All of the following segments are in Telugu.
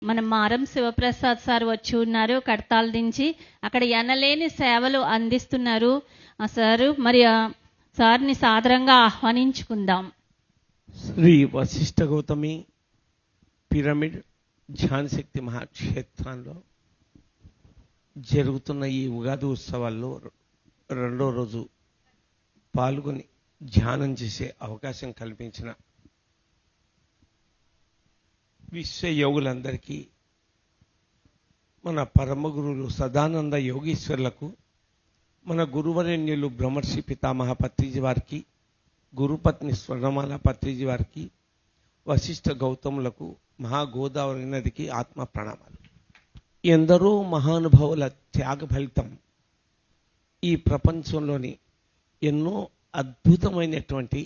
మన మారం శివప్రసాద్ సార్ వచ్చి ఉన్నారు కడతాల నుంచి. అక్కడ ఎనలేని సేవలు అందిస్తున్నారు సారు. మరి సార్ని సాదరంగా ఆహ్వానించుకుందాం. శ్రీ వశిష్ఠ గౌతమి పిరమిడ్ ధ్యానశక్తి మహాక్షేత్రంలో జరుగుతున్న ఈ ఉగాది ఉత్సవాల్లో రెండో రోజు పాల్గొని ధ్యానం చేసే అవకాశం కల్పించిన విశ్వ యోగులందరికీ, మన పరమ గురువులు సదానంద యోగీశ్వర్లకు, మన గురువరేణ్యులు బ్రహ్మర్షి పితామహ పత్రిజీ వారికి, గురుపత్ని స్వర్ణమాల పత్రిజీ వారికి, వశిష్ఠ గౌతములకు, మహాగోదావరి నదికి ఆత్మ ప్రణామాలు. ఎందరో మహానుభావుల త్యాగ ఫలితం ఈ ప్రపంచంలోని ఎన్నో అద్భుతమైనటువంటి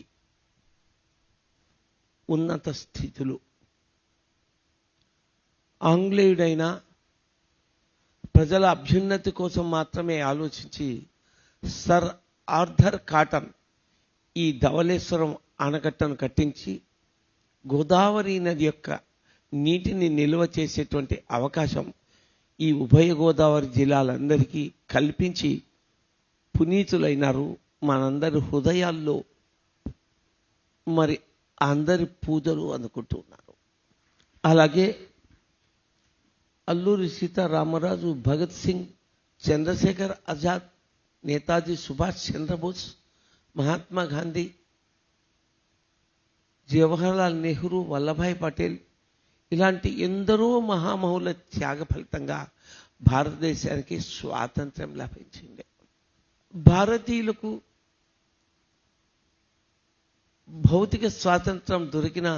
ఉన్నత స్థితులు. ఆంగ్లేయుడైన ప్రజల అభ్యున్నతి కోసం మాత్రమే ఆలోచించి సర్ ఆర్థర్ కాటన్ ఈ ధవళేశ్వరం ఆనకట్టను కట్టించి గోదావరి నది యొక్క నీటిని నిల్వ చేసేటువంటి అవకాశం ఈ ఉభయ గోదావరి జిల్లాలందరికీ కల్పించి పునీతులైనారు. మనందరి హృదయాల్లో మరి అందరి పూజలు అందుకుంటున్నారు. అలాగే అల్లూరి సీతారామరాజు, భగత్ సింగ్, చంద్రశేఖర్ ఆజాద్, నేతాజీ సుభాష్ చంద్రబోస్, మహాత్మా గాంధీ, జవహర్లాల్ నెహ్రూ, వల్లభాయ్ పటేల్ ఇలాంటి ఎందరో మహామహుల త్యాగ ఫలితంగా భారతదేశానికి స్వాతంత్ర్యం లభించింది. భారతీయులకు భౌతిక స్వాతంత్రం దొరికిన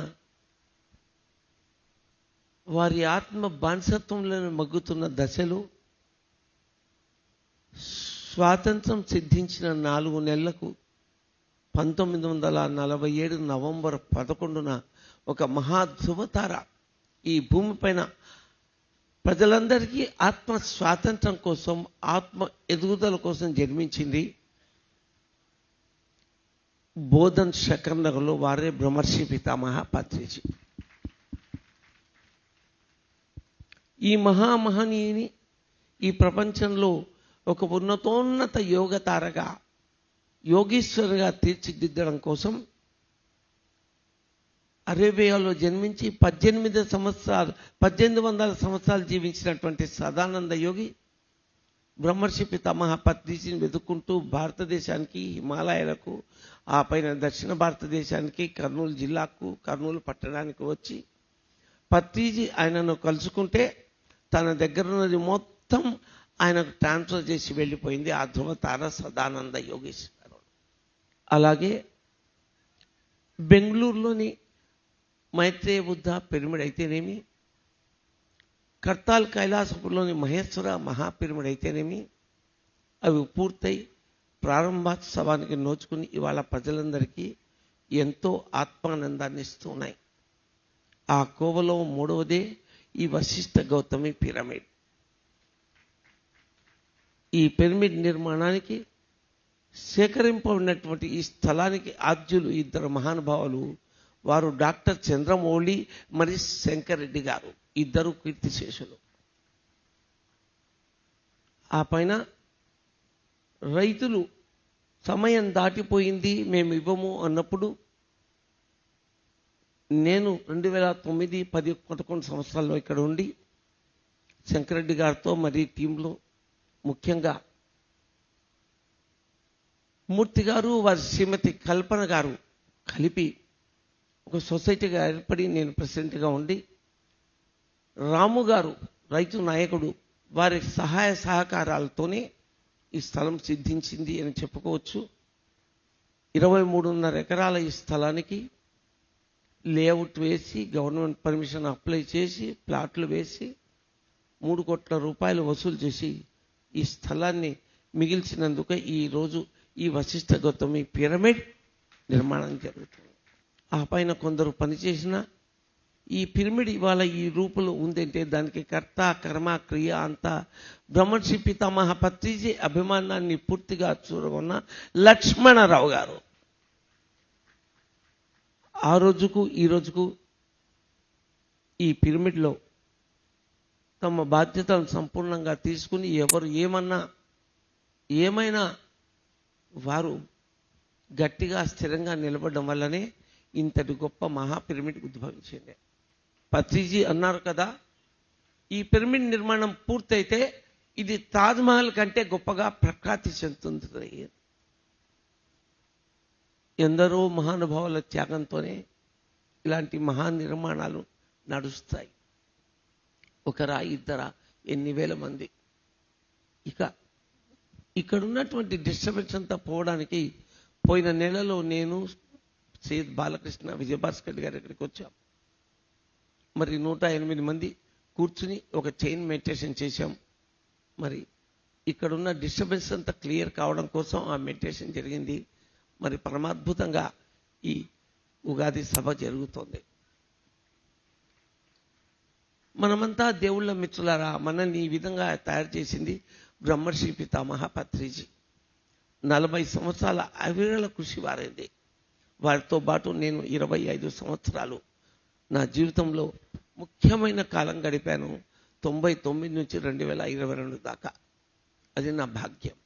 వారి ఆత్మ బానిసత్వంలో మగ్గుతున్న దశలో స్వాతంత్రం సిద్ధించిన 4 నెలలకు 1947 నవంబర్ 11న ఒక మహా ధృవతార ఈ భూమిపైన ప్రజలందరికీ ఆత్మ స్వాతంత్రం కోసం, ఆత్మ ఎదుగుదల కోసం జన్మించింది. బోధన్ శకర్ నగర్లో వారే బ్రహ్మర్షి పితామహ పత్రిజీ. ఈ మహామహనీయుని ఈ ప్రపంచంలో ఒక ఉన్నతోన్నత యోగతారగా, యోగీశ్వరుగా తీర్చిదిద్దడం కోసం అరేబియాలో జన్మించి 1800 సంవత్సరాలు జీవించినటువంటి సదానంద యోగి బ్రహ్మర్షి పితామహ పత్రిజీని వెతుక్కుంటూ భారతదేశానికి, హిమాలయాలకు, ఆ పైన దక్షిణ భారతదేశానికి, కర్నూలు జిల్లాకు, కర్నూలు పట్టణానికి వచ్చి పత్రిజీ ఆయనను కలుసుకుంటే తన దగ్గర ఉన్నది మొత్తం ఆయనకు ట్రాన్స్ఫర్ చేసి వెళ్ళిపోయింది ఆ ధృవతార సదానంద యోగీశ్వరుడు. అలాగే బెంగళూరులోని మైత్రేయ బుద్ధ పిరమిడ్ అయితేనేమి, కర్తాల్ కైలాసపురంలోని మహేశ్వర మహాపిరమిడ్ అయితేనేమి, అవి పూర్తయి ప్రారంభోత్సవానికి నోచుకుని ఇవాళ ప్రజలందరికీ ఎంతో ఆత్మానందాన్ని ఇస్తున్నాయి. ఆ కోవలో 3వదే ఈ వశిష్ఠ గౌతమి పిరమిడ్. ఈ పిరమిడ్ నిర్మాణానికి సేకరింపబడినటువంటి ఈ స్థలానికి ఆద్యులు 2 మహానుభావులు. వారు డాక్టర్ చంద్రమౌళి మరియు శంకర్ రెడ్డి గారు, 2 కీర్తిశేషులు. ఆ పైన రైతులు సమయం దాటిపోయింది మేము ఇవ్వము అన్నప్పుడు నేను 2009, 10, 11 సంవత్సరాల్లో ఇక్కడ ఉండి శంకరెడ్డి గారితో మరి టీంలో ముఖ్యంగా మూర్తి గారు, వారి శ్రీమతి కల్పన గారు కలిపి ఒక సొసైటీగా ఏర్పడి నేను ప్రెసిడెంట్గా ఉండి, రాము గారు రైతు నాయకుడు, వారి సహాయ సహకారాలతోనే ఈ స్థలం సిద్ధించింది అని చెప్పుకోవచ్చు. 23.5 ఎకరాల ఈ స్థలానికి లేఅవుట్ వేసి, గవర్నమెంట్ పర్మిషన్ అప్లై చేసి, ప్లాట్లు వేసి 3 కోట్ల రూపాయలు వసూలు చేసి ఈ స్థలాన్ని మిగిల్చినందుకు ఈరోజు ఈ వశిష్ఠ గౌతమి పిరమిడ్ నిర్మాణం జరుగుతుంది. ఆ పైన కొందరు పనిచేసిన ఈ పిరమిడ్ ఇవాళ ఈ రూపంలో ఉందంటే దానికి కర్త, కర్మ, క్రియ అంతా బ్రహ్మర్షి పితామహ పత్రిజీ అభిమానాన్ని పూర్తిగా చూరగొన్న లక్ష్మణరావు గారు. ఆ రోజుకు ఈ రోజుకు ఈ పిరమిడ్లో తమ బాధ్యతలను సంపూర్ణంగా తీసుకుని ఎవరు ఏమైనా వారు గట్టిగా స్థిరంగా నిలబడడం వల్లనే ఇంతటి గొప్ప మహాపిరమిడ్ ఉద్భవించింది. పత్రిజీ అన్నారు కదా, ఈ పిరమిడ్ నిర్మాణం పూర్తయితే ఇది తాజ్మహల్ కంటే గొప్పగా ప్రఖ్యాతి చెందుతుంది. ఎందరో మహానుభావుల త్యాగంతోనే ఇలాంటి మహా నిర్మాణాలు నడుస్తాయి. ఒకరా ఇద్దరా, ఎన్ని వేల మంది. ఇక్కడ ఉన్నటువంటి డిస్టర్బెన్స్ అంతా పోవడానికి పోయిన నెలలో నేను సయ్యద్ బాలకృష్ణ విజయభాస్కర్ గారి దగ్గరికి వచ్చాం. మరి 108 మంది కూర్చుని ఒక చైన్ మెడిటేషన్ చేశాం. మరి ఇక్కడున్న డిస్టర్బెన్స్ అంతా క్లియర్ కావడం కోసం ఆ మెడిటేషన్ జరిగింది. మరి పరమాద్భుతంగా ఈ ఉగాది సభ జరుగుతోంది. మనమంతా దేవుళ్ళ మిత్రులారా, మనల్ని ఈ విధంగా తయారు చేసింది బ్రహ్మర్షి పితామహ పత్రిజీ. 40 సంవత్సరాల అవిరళ కృషి వారైంది. వారితో పాటు నేను 25 సంవత్సరాలు నా జీవితంలో ముఖ్యమైన కాలం గడిపాను. 99 నుంచి 2022 దాకా. అది నా భాగ్యం.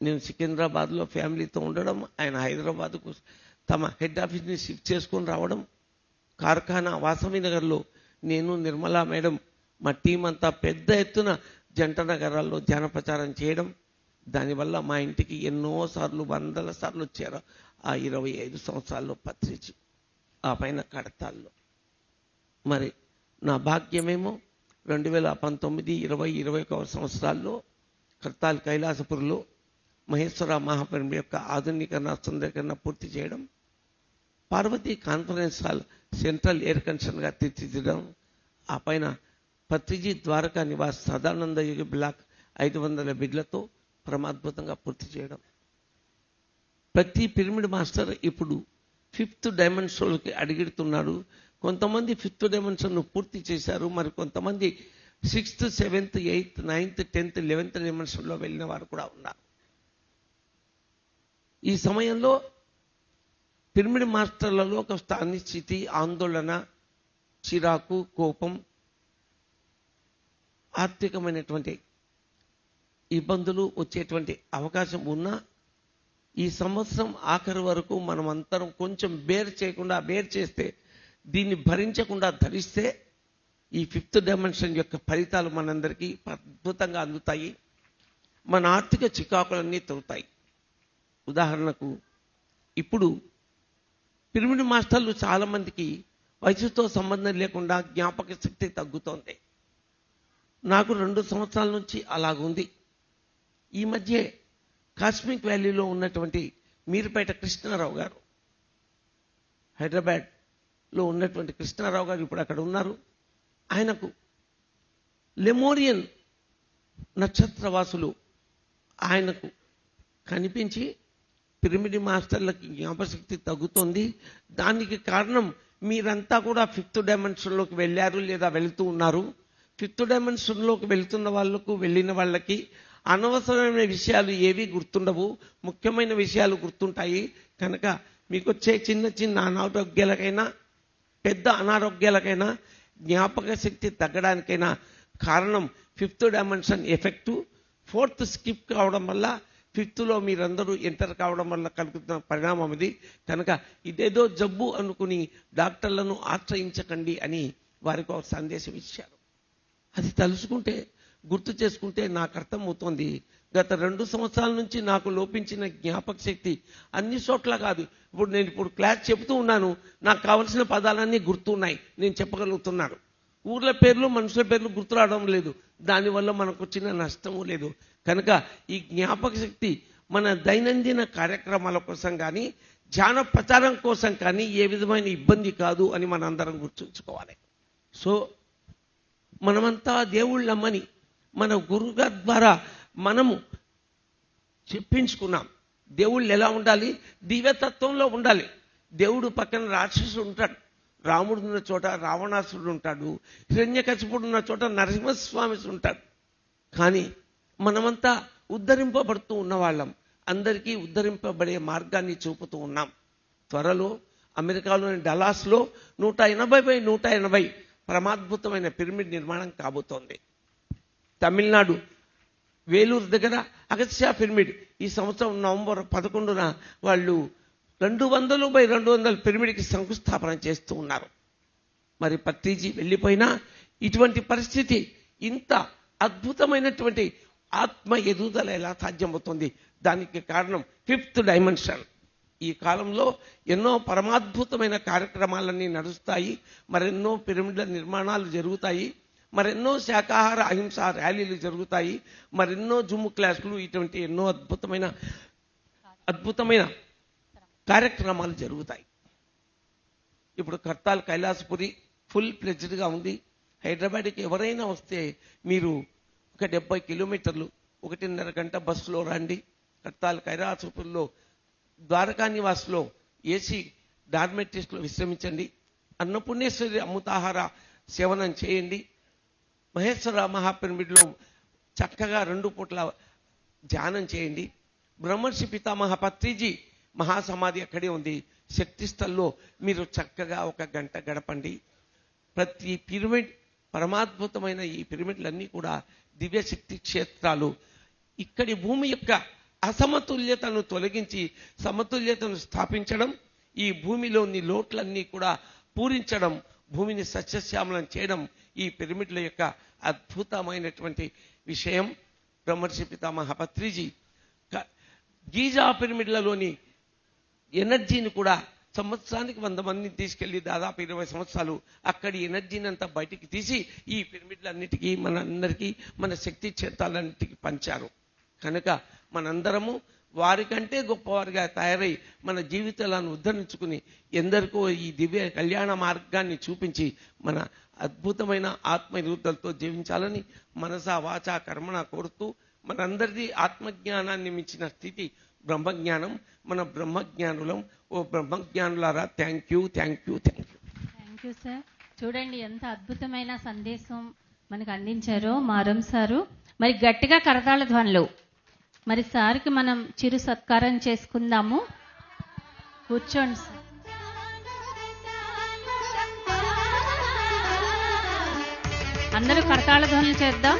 నేను సికింద్రాబాద్లో ఫ్యామిలీతో ఉండడం, ఆయన హైదరాబాద్కు తమ హెడ్ ఆఫీస్ని షిఫ్ట్ చేసుకొని రావడం, కార్ఖానా వాసవి నగర్లో నేను నిర్మలా మేడం మా టీం అంతా పెద్ద ఎత్తున జంట నగరాల్లో ధ్యాన ప్రచారం చేయడం, దానివల్ల మా ఇంటికి ఎన్నోసార్లు 100 సార్లు వచ్చారు ఆ 25 సంవత్సరాల్లో పత్రిజీ. ఆ పైన కడతాల్లో. మరి నా భాగ్యమేమో 2019, 20, 21 సంవత్సరాల్లో కర్తాల్ కైలాసపురిలో మహేశ్వర మహాపిరమిడ్ యొక్క ఆధునీకరణ సుందరీకరణ పూర్తి చేయడం, Parvati conference hall central air కండిషన్గా తీర్చిదిద్దడం, ఆ పైన పత్రిజీ ద్వారకా నివాస్ సదానంద యోగి బ్లాక్ 500 బెడ్లతో పరమాద్భుతంగా పూర్తి చేయడం. ప్రతి పిరమిడ్ మాస్టర్ ఇప్పుడు 5th డైమెన్షన్లోకి అడుగెడుతున్నాడు. కొంతమంది 5th డైమెన్షన్ పూర్తి చేశారు. మరి కొంతమంది 6th, 7th, 8th, 9th, 10th, 11th డైమెన్షన్లో వెళ్ళిన వారు కూడా ఉన్నారు. ఈ సమయంలో పిరమిడ్ మాస్టర్లలో ఒక అనిశ్చితి, ఆందోళన, చిరాకు, కోపం, ఆర్థికమైనటువంటి ఇబ్బందులు వచ్చేటువంటి అవకాశం ఉన్నా ఈ సంవత్సరం ఆఖరి వరకు మనం అందరం కొంచెం బేర్ చేస్తే, దీన్ని భరించకుండా ధరిస్తే ఈ 5th డైమెన్షన్ యొక్క ఫలితాలు మనందరికీ అద్భుతంగా అందుతాయి. మన ఆర్థిక చికాకులన్నీ తొలుతాయి. ఉదాహరణకు ఇప్పుడు పిరమిడ్ మాస్టర్లు చాలా మందికి వయసుతో సంబంధం లేకుండా జ్ఞాపక శక్తి తగ్గుతోంది. నాకు 2 సంవత్సరాల నుంచి అలాగుంది. ఈ మధ్య కాస్మిక్ వ్యాలీలో ఉన్నటువంటి మీరుపేట కృష్ణారావు గారు, హైదరాబాద్లో ఉన్నటువంటి కృష్ణారావు గారు ఇప్పుడు అక్కడ ఉన్నారు. ఆయనకు లెమోరియన్ నక్షత్రవాసులు ఆయనకు కనిపించి పిరమిడ్ మాస్టర్లకి జ్ఞాపశక్తి తగ్గుతోంది, దానికి కారణం మీరంతా కూడా 5th డైమెన్షన్లోకి వెళ్ళారు లేదా వెళుతూ ఉన్నారు. 5th డైమెన్షన్లోకి వెళుతున్న వాళ్ళకు, వెళ్ళిన వాళ్ళకి అనవసరమైన విషయాలు ఏవి గుర్తుండవు, ముఖ్యమైన విషయాలు గుర్తుంటాయి. కనుక మీకు వచ్చే చిన్న చిన్న అనారోగ్యాలకైనా, పెద్ద అనారోగ్యాలకైనా, జ్ఞాపక శక్తి తగ్గడానికైనా కారణం 5th dimension effect. 4th skip కావడం వల్ల 5thలో మీరందరూ ఎంటర్ కావడం వల్ల కలుగుతున్న పరిణామం ఇది. కనుక ఇదేదో జబ్బు అనుకుని డాక్టర్లను ఆశ్రయించకండి అని వారికి ఒక సందేశం ఇచ్చారు. అది తలుచుకుంటే, గుర్తు చేసుకుంటే నాకు అర్థమవుతోంది. గత 2 సంవత్సరాల నుంచి నాకు లోపించిన జ్ఞాపక శక్తి అన్ని చోట్ల కాదు. ఇప్పుడు క్లాస్ చెబుతూ ఉన్నాను, నాకు కావలసిన పదాలన్నీ గుర్తున్నాయి, నేను చెప్పగలుగుతున్నాను. ఊర్ల పేర్లు, మనుషుల పేర్లు గుర్తు రావడం లేదు. దానివల్ల మనకు వచ్చిన నష్టము లేదు. కనుక ఈ జ్ఞాపక శక్తి మన దైనందిన కార్యక్రమాల కోసం కానీ, ధ్యాన ప్రచారం కోసం కానీ ఏ విధమైన ఇబ్బంది కాదు అని మనందరం గుర్తుంచుకోవాలి. సో మనమంతా దేవుళ్ళమ్మని మన గురుగారి ద్వారా మనము చెప్పించుకున్నాం. దేవుళ్ళు ఎలా ఉండాలి? దివ్యతత్వంలో ఉండాలి. దేవుడు పక్కన రాక్షసుడు ఉంటాడు, రాముడు ఉన్న చోట రావణాసురుడు ఉంటాడు, హిరణ్యకశిపుడు ఉన్న చోట నరసింహస్వామి ఉంటాడు. కానీ మనమంతా ఉద్ధరింపబడుతూ ఉన్నవాళ్ళం. అందరికీ ఉద్ధరింపబడే మార్గాన్ని చూపుతూ ఉన్నాం. త్వరలో అమెరికాలోని డలాస్లో 180 by 180 పరమాద్భుతమైన పిరమిడ్ నిర్మాణం కాబోతోంది. తమిళనాడు వేలూరు దగ్గర అగస్త్య పిరమిడ్ ఈ సంవత్సరం నవంబర్ 11న వాళ్ళు 200x200 పిరమిడ్కి శంకుస్థాపన చేస్తూ ఉన్నారు. మరి పత్రిజీ వెళ్ళిపోయినా ఇటువంటి పరిస్థితి, ఇంత అద్భుతమైనటువంటి ఆత్మ ఎదుగుదల ఎలా సాధ్యమవుతుంది? దానికి కారణం 5th డైమెన్షన్. ఈ కాలంలో ఎన్నో పరమాద్భుతమైన కార్యక్రమాలన్నీ నడుస్తాయి, మరెన్నో పిరమిడ్ల నిర్మాణాలు జరుగుతాయి, మరెన్నో శాకాహార అహింస ర్యాలీలు జరుగుతాయి, మరెన్నో జుమ్ము క్లాసులు, ఇటువంటి ఎన్నో అద్భుతమైన కార్యక్రమాలు జరుగుతాయి. ఇప్పుడు కర్తాల్ కైలాసపురి ఫుల్ ప్లెజ్డ్గా ఉంది. హైదరాబాద్కి ఎవరైనా వస్తే మీరు ఒక 70 కిలోమీటర్లు 1.5 గంట బస్సులో రండి. కర్తాల్ కైలాసపురిలో ద్వారకా నివాస్లో ఏసీ డార్మెట్రీస్లో విశ్రమించండి. అన్నపూర్ణేశ్వరి అమృతాహార సేవనం చేయండి. మహేశ్వర మహాపిరమిడ్లో చక్కగా 2 పూట్ల ధ్యానం చేయండి. బ్రహ్మర్షి పితామహ పత్రిజీ మహాసమాధి అక్కడే ఉంది. శక్తి స్థల్లో మీరు చక్కగా 1 గంట గడపండి. ప్రతి పిరమిడ్ పరమాద్భుతమైన ఈ పిరమిడ్లన్నీ కూడా దివ్యశక్తి క్షేత్రాలు. ఇక్కడి భూమి యొక్క అసమతుల్యతను తొలగించి సమతుల్యతను స్థాపించడం, ఈ భూమిలోని లోట్లన్నీ కూడా పూరించడం, భూమిని సస్యశ్యామలం చేయడం ఈ పిరమిడ్ల యొక్క అద్భుతమైనటువంటి విషయం. బ్రహ్మర్షి పితామహ పత్రిజీ గీజా పిరమిడ్లలోని ఎనర్జీని కూడా సంవత్సరానికి 100 మందిని తీసుకెళ్లి దాదాపు 20 సంవత్సరాలు అక్కడి ఎనర్జీని అంతా బయటికి తీసి ఈ పిరమిడ్లన్నిటికీ మనందరికీ మన శక్తి క్షేత్రాలన్నిటికీ పంచారు. కనుక మనందరము వారికంటే గొప్పవారిగా తయారై మన జీవితాలను ఉద్ధరించుకుని ఎందరికో ఈ దివ్య కళ్యాణ మార్గాన్ని చూపించి మన అద్భుతమైన ఆత్మ ఎదుగుదలతో జీవించాలని మనసా వాచా కర్మణ కోరుతూ, మనందరిది ఆత్మజ్ఞానాన్ని మించిన స్థితి బ్రహ్మజ్ఞానం. మన బ్రహ్మజ్ఞానులం. ఓ బ్రహ్మజ్ఞానులారా, థ్యాంక్ యూ సార్. చూడండి ఎంత అద్భుతమైన సందేశం మనకు అందించారో మారం సారు. మరి గట్టిగా కరతాళ ధ్వనులు. మరి సార్కి మనం చిరు సత్కారం చేసుకుందాము. కూర్చోండి సార్. అందరూ కరతాళ ధ్వనులు చేద్దాం.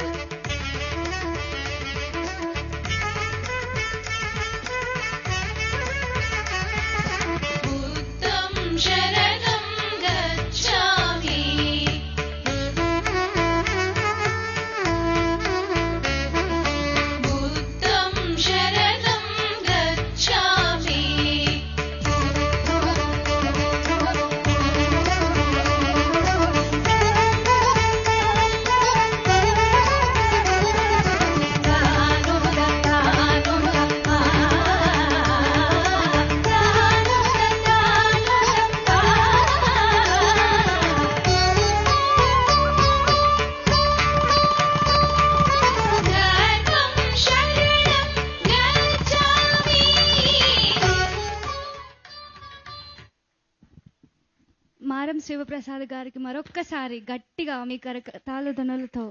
మారం శివప్రసాద్ గారికి మరొక్కసారి గట్టిగా మీ కరతాళ ధ్వనులతో.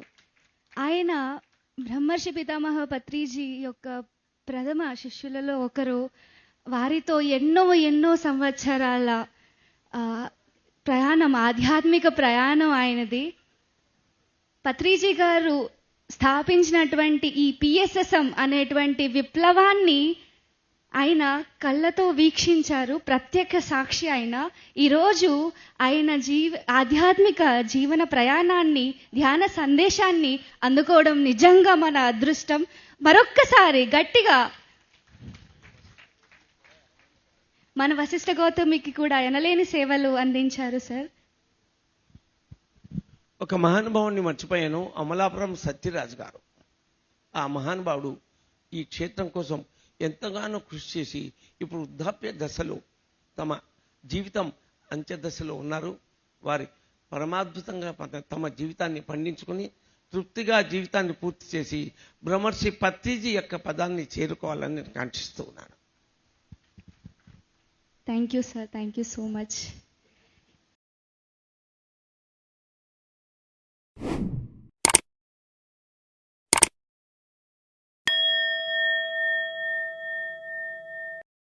ఆయన బ్రహ్మర్షి పితామహ పత్రిజీ యొక్క ప్రథమ శిష్యులలో ఒకరు. వారితో ఎన్నో సంవత్సరాల ప్రయాణం, ఆధ్యాత్మిక ప్రయాణం ఆయనది. పత్రిజీ గారు స్థాపించినటువంటి ఈ పిఎస్ఎస్ఎం అనేటువంటి విప్లవాన్ని ఆయన కళ్ళతో వీక్షించారు, ప్రత్యక్ష సాక్షి ఆయన. ఈరోజు ఆయన ఆధ్యాత్మిక జీవన ప్రయాణాన్ని, ధ్యాన సందేశాన్ని అందుకోవడం నిజంగా మన అదృష్టం. మరొక్కసారి గట్టిగా మన వశిష్ఠ గౌతమికి కూడా ఎనలేని సేవలు అందించారు సార్. ఒక మహానుభావుని మర్చిపోయాను, అమలాపురం సత్యరాజ్ గారు. ఆ మహానుభావుడు ఈ క్షేత్రం కోసం ఎంతగానో కృషి చేసి ఇప్పుడు వృద్ధాప్య దశలో, తమ జీవితం అంత్య దశలో ఉన్నారు. వారి పరమాద్భుతంగా తమ జీవితాన్ని పండించుకుని తృప్తిగా జీవితాన్ని పూర్తి చేసి బ్రహ్మర్షి పత్రిజీ యొక్క పదాన్ని చేరుకోవాలని కాంక్షిస్తూ ఉన్నాను. Thank you sir, thank you so much.